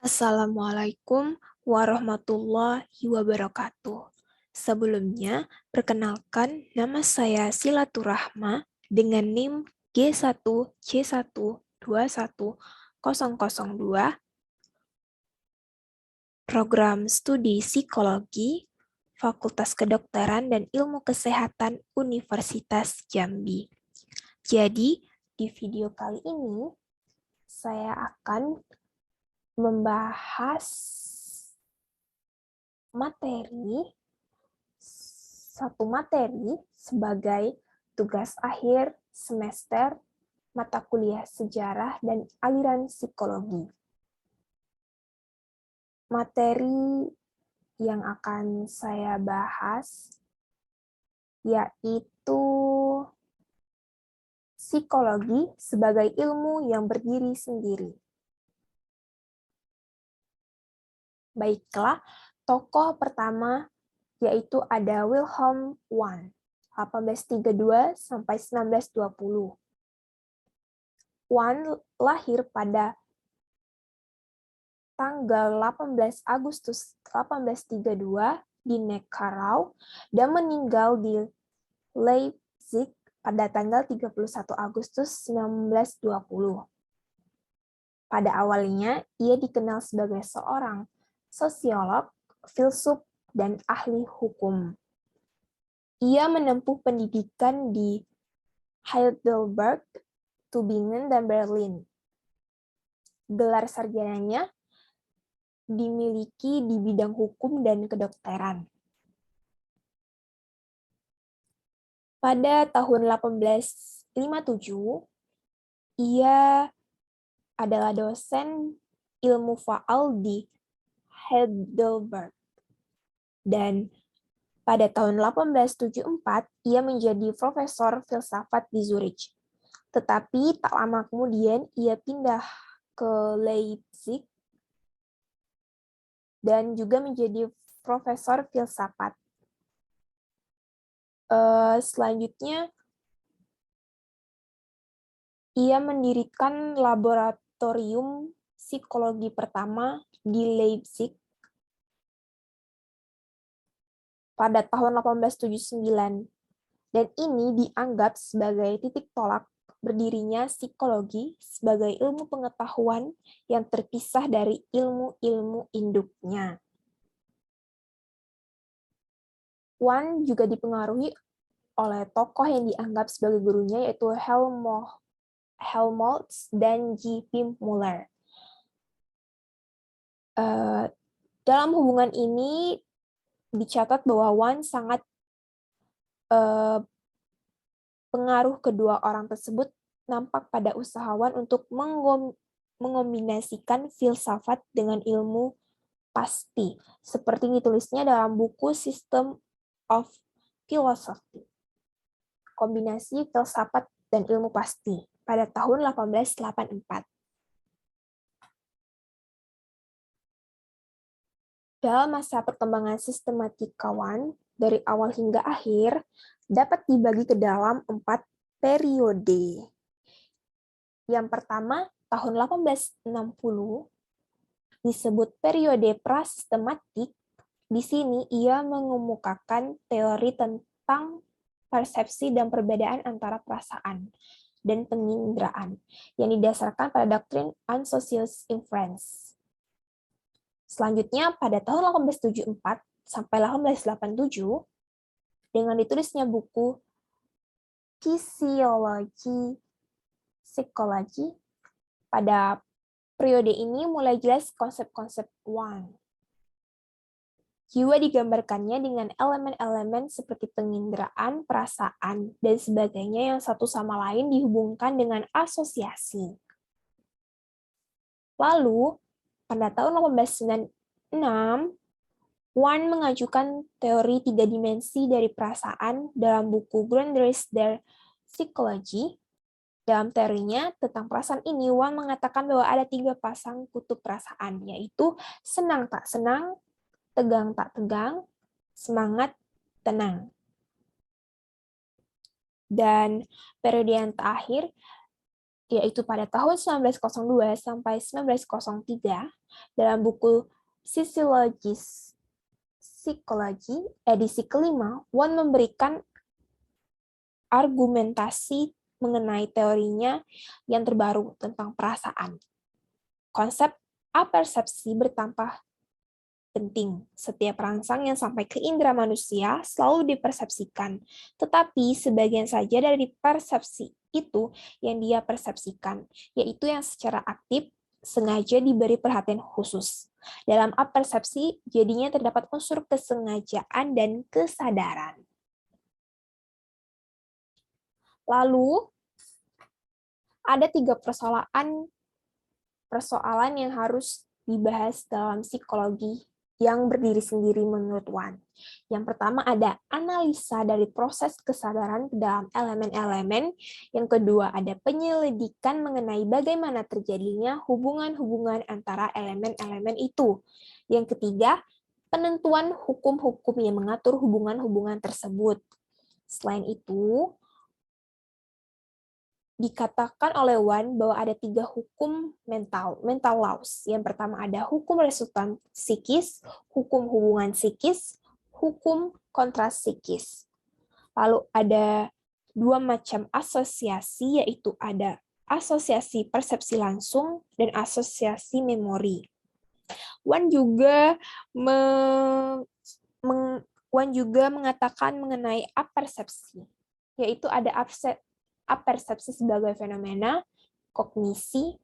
Assalamualaikum warahmatullahi wabarakatuh. Sebelumnya, perkenalkan nama saya Silaturahma dengan NIM G1C121002, Program Studi Psikologi, Fakultas Kedokteran dan Ilmu Kesehatan Universitas Jambi. Jadi, di video kali ini, saya akan membahas satu materi sebagai tugas akhir semester mata kuliah sejarah dan aliran psikologi. Materi yang akan saya bahas yaitu psikologi sebagai ilmu yang berdiri sendiri. Baiklah, tokoh pertama yaitu ada Wilhelm Wundt, 1832 sampai 1920. Wundt lahir pada tanggal 18 Agustus 1832 di Neckarau dan meninggal di Leipzig pada tanggal 31 Agustus 1920. Pada awalnya, ia dikenal sebagai seorang sosiolog, filsuf, dan ahli hukum. Ia menempuh pendidikan di Heidelberg, Tübingen, dan Berlin. Gelar sarjananya dimiliki di bidang hukum dan kedokteran. Pada tahun 1857, ia adalah dosen ilmu faal di Heidelberg. Dan pada tahun 1874, ia menjadi profesor filsafat di Zurich. Tetapi tak lama kemudian ia pindah ke Leipzig dan juga menjadi profesor filsafat. Selanjutnya, ia mendirikan laboratorium psikologi pertama di Leipzig pada tahun 1879. Dan ini dianggap sebagai titik tolak berdirinya psikologi sebagai ilmu pengetahuan yang terpisah dari ilmu-ilmu induknya. Wundt juga dipengaruhi oleh tokoh yang dianggap sebagai gurunya, yaitu Helmholtz dan J.P. Muller. Dalam hubungan ini dicatat bahwa Wundt sangat pengaruh kedua orang tersebut nampak pada usahawan untuk mengombinasikan filsafat dengan ilmu pasti, seperti ditulisnya dalam buku System of Philosophy, kombinasi filsafat dan ilmu pasti, pada tahun 1884. Dalam masa perkembangan sistematika Wundt, dari awal hingga akhir, dapat dibagi ke dalam 4 periode. Yang pertama, tahun 1860, disebut periode prasistematik. Di sini ia mengemukakan teori tentang persepsi dan perbedaan antara perasaan dan penginderaan yang didasarkan pada doktrin unsocious inference. Selanjutnya, pada tahun 1874 sampai 1887, dengan ditulisnya buku Fisiologi Psikologi, pada periode ini mulai jelas konsep-konsep Wundt. Jiwa digambarkannya dengan elemen-elemen seperti penginderaan, perasaan, dan sebagainya yang satu sama lain dihubungkan dengan asosiasi. Lalu, pada tahun 1896, Wundt mengajukan teori 3 dimensi dari perasaan dalam buku Grundrisse der Psychologie. Dalam teorinya tentang perasaan ini, Wundt mengatakan bahwa ada 3 pasang kutub perasaan, yaitu senang tak senang, tegang tak tegang, semangat tenang. Dan periode yang terakhir, yaitu pada tahun 1902 sampai 1903, dalam buku Psikologi edisi kelima, Won memberikan argumentasi mengenai teorinya yang terbaru tentang perasaan. Konsep apersepsi bertambah penting. Setiap rangsang yang sampai ke indera manusia selalu dipersepsikan, tetapi sebagian saja dari persepsi itu yang dia persepsikan, yaitu yang secara aktif sengaja diberi perhatian khusus. Dalam apersepsi, jadinya terdapat unsur kesengajaan dan kesadaran. Lalu, ada 3 persoalan yang harus dibahas dalam psikologi yang berdiri sendiri menurut Wan. Yang pertama ada analisa dari proses kesadaran ke dalam elemen-elemen. Yang kedua ada penyelidikan mengenai bagaimana terjadinya hubungan-hubungan antara elemen-elemen itu. Yang ketiga, penentuan hukum-hukum yang mengatur hubungan-hubungan tersebut. Selain itu, dikatakan oleh Wan bahwa ada 3 hukum mental laws. Yang pertama ada hukum resultan psikis, hukum hubungan psikis, hukum kontrapsikis. Lalu ada 2 macam asosiasi, yaitu ada asosiasi persepsi langsung dan asosiasi memori. Wan juga mengatakan mengenai apersepsi, yaitu ada apersepsi sebagai fenomena, kognisi,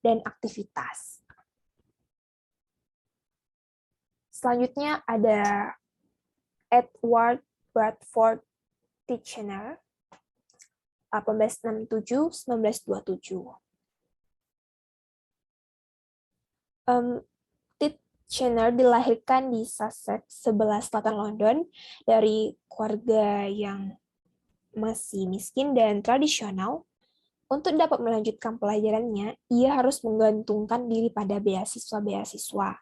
dan aktivitas. Selanjutnya ada Edward Bradford Titchener, 1867-1927. Titchener dilahirkan di Sussex, sebelah selatan London, dari keluarga yang masih miskin dan tradisional. Untuk dapat melanjutkan pelajarannya, ia harus menggantungkan diri pada beasiswa-beasiswa.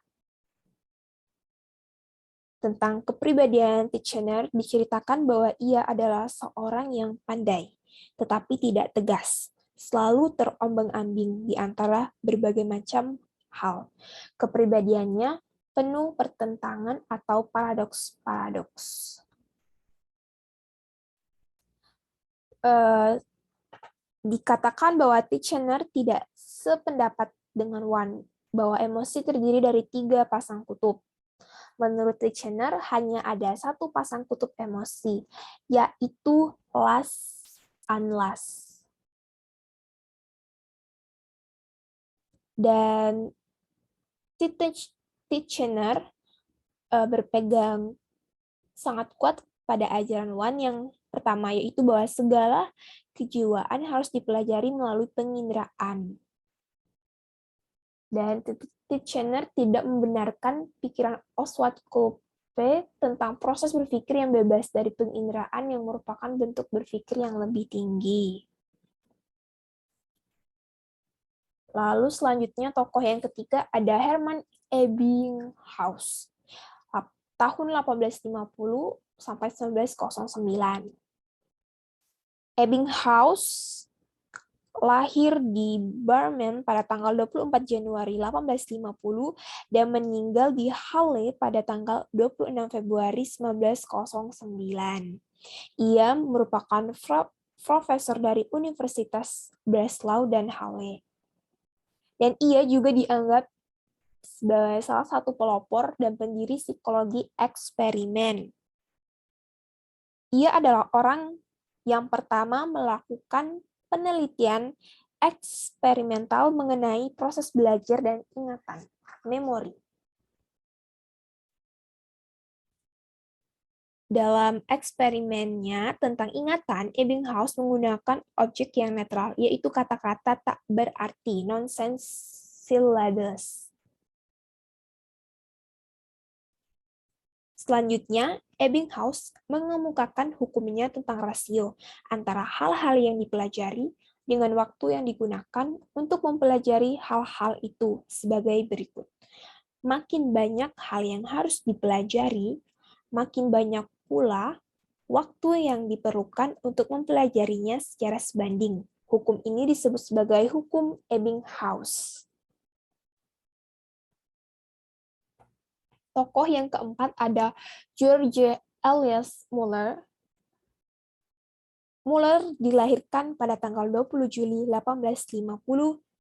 Tentang kepribadian Titchener diceritakan bahwa ia adalah seorang yang pandai, tetapi tidak tegas, selalu terombang-ambing di antara berbagai macam hal. Kepribadiannya penuh pertentangan atau paradoks-paradoks. Dikatakan bahwa Titchener tidak sependapat dengan Wan, bahwa emosi terdiri dari 3 pasang kutub. Menurut Titchener, hanya ada 1 pasang kutub emosi, yaitu lust-unlust. Dan Titchener berpegang sangat kuat pada ajaran Wan yang pertama, yaitu bahwa segala kejiwaan harus dipelajari melalui penginderaan. Dan Titchener tidak membenarkan pikiran Oswald Kolbe tentang proses berpikir yang bebas dari penginderaan yang merupakan bentuk berpikir yang lebih tinggi. Lalu selanjutnya tokoh yang ketiga ada Hermann Ebbinghaus, tahun 1850 sampai 1909. Ebbinghaus lahir di Bremen pada tanggal 24 Januari 1850 dan meninggal di Halle pada tanggal 26 Februari 1909. Ia merupakan profesor dari Universitas Breslau dan Halle. Dan ia juga dianggap sebagai salah satu pelopor dan pendiri psikologi eksperimen. Ia adalah orang yang pertama melakukan penelitian eksperimental mengenai proses belajar dan ingatan, memori. Dalam eksperimennya tentang ingatan, Ebbinghaus menggunakan objek yang netral, yaitu kata-kata tak berarti, nonsense syllables. Selanjutnya, Ebbinghaus mengemukakan hukumnya tentang rasio antara hal-hal yang dipelajari dengan waktu yang digunakan untuk mempelajari hal-hal itu sebagai berikut. Makin banyak hal yang harus dipelajari, makin banyak pula waktu yang diperlukan untuk mempelajarinya secara sebanding. Hukum ini disebut sebagai hukum Ebbinghaus. Tokoh yang keempat ada George Elias Muller. Muller dilahirkan pada tanggal 20 Juli 1850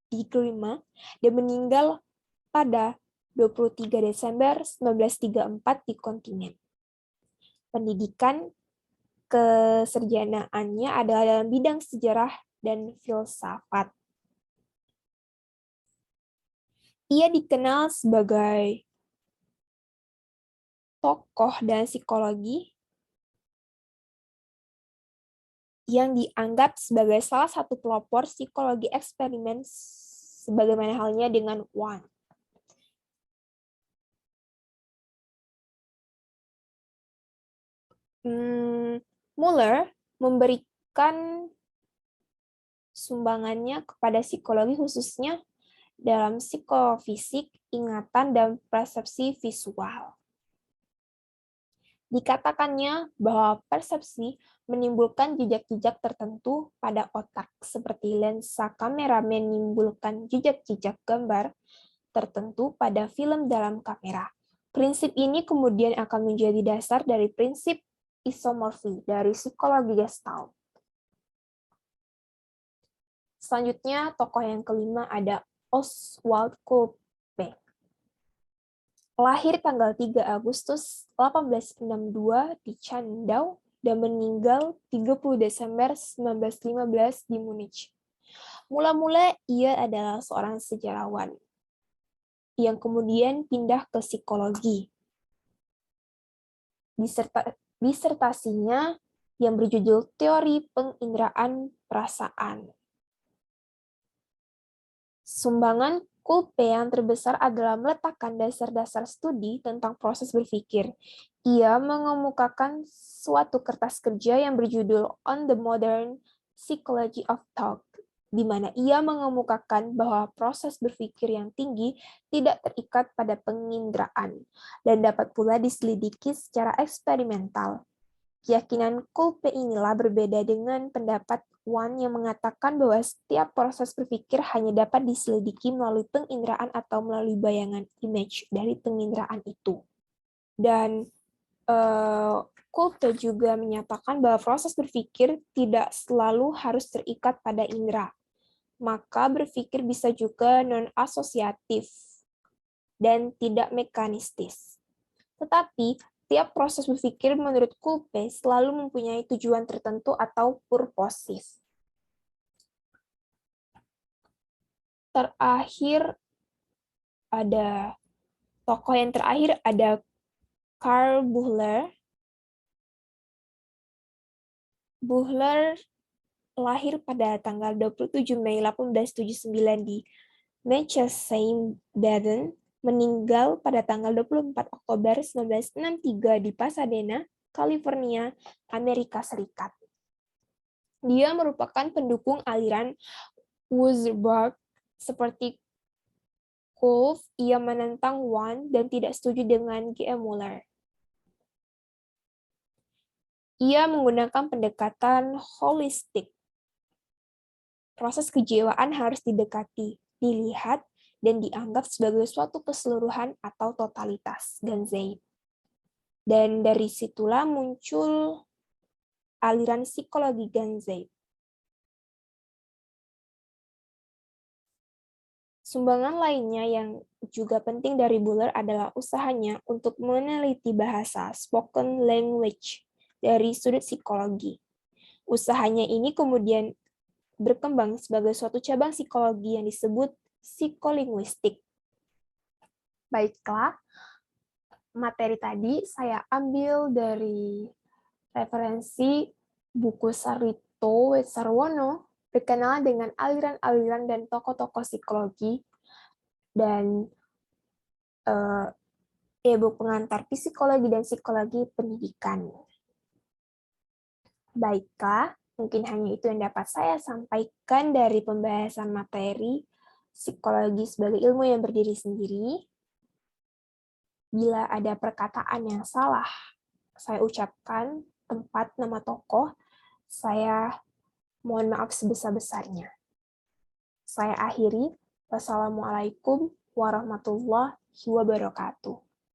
di Grima dan meninggal pada 23 Desember 1934 di kontinen. Pendidikan kesarjanaannya adalah dalam bidang sejarah dan filsafat. Ia dikenal sebagai tokoh dan psikologi yang dianggap sebagai salah satu pelopor psikologi eksperimen sebagaimana halnya dengan Wang. Muller memberikan sumbangannya kepada psikologi khususnya dalam psikofisik, ingatan, dan persepsi visual. Dikatakannya bahwa persepsi menimbulkan jejak-jejak tertentu pada otak, seperti lensa kamera menimbulkan jejak-jejak gambar tertentu pada film dalam kamera. Prinsip ini kemudian akan menjadi dasar dari prinsip isomorfi dari psikologi Gestalt. Selanjutnya, tokoh yang kelima ada Oswald Kolbe. Lahir tanggal 3 Agustus 1862 di Chandau dan meninggal 30 Desember 1915 di Munich. Mula-mula ia adalah seorang sejarawan yang kemudian pindah ke psikologi. Disertasinya yang berjudul Teori Penginderaan Perasaan. Sumbangan Kolbe yang terbesar adalah meletakkan dasar-dasar studi tentang proses berpikir. Ia mengemukakan suatu kertas kerja yang berjudul On the Modern Psychology of Thought, di mana ia mengemukakan bahwa proses berpikir yang tinggi tidak terikat pada penginderaan dan dapat pula diselidiki secara eksperimental. Keyakinan Kolbe inilah berbeda dengan pendapat Wan yang mengatakan bahwa setiap proses berpikir hanya dapat diselidiki melalui penginderaan atau melalui bayangan image dari penginderaan itu. Dan Kolbe juga menyatakan bahwa proses berpikir tidak selalu harus terikat pada indera. Maka berpikir bisa juga non-asosiatif dan tidak mekanistis. Tetapi, tiap proses berpikir menurut Kolbe selalu mempunyai tujuan tertentu atau purposif. Tokoh yang terakhir ada Karl Buchler. Buchler lahir pada tanggal 27 Mei 1879 di Metzelsheim, Baden, meninggal pada tanggal 24 Oktober 1963 di Pasadena, California, Amerika Serikat. Dia merupakan pendukung aliran Wurzburg seperti Kolbe. Ia menentang Wan dan tidak setuju dengan G.M. Muller. Ia menggunakan pendekatan holistik. Proses kejiwaan harus didekati, dilihat, dan dianggap sebagai suatu keseluruhan atau totalitas, Ganzeit. Dan dari situlah muncul aliran psikologi Ganzeit. Sumbangan lainnya yang juga penting dari Buchler adalah usahanya untuk meneliti bahasa spoken language dari sudut psikologi. Usahanya ini kemudian berkembang sebagai suatu cabang psikologi yang disebut psikolinguistik. Baiklah, materi tadi saya ambil dari referensi buku Sarito Wetsarwono, berkenalan dengan aliran-aliran dan tokoh-tokoh psikologi, dan e-book pengantar psikologi dan psikologi pendidikan. Baiklah, mungkin hanya itu yang dapat saya sampaikan dari pembahasan materi psikologi sebagai ilmu yang berdiri sendiri. Bila ada perkataan yang salah saya ucapkan, tempat, nama tokoh, saya Mohon maaf sebesar-besarnya. Saya akhiri. Wassalamualaikum warahmatullahi wabarakatuh.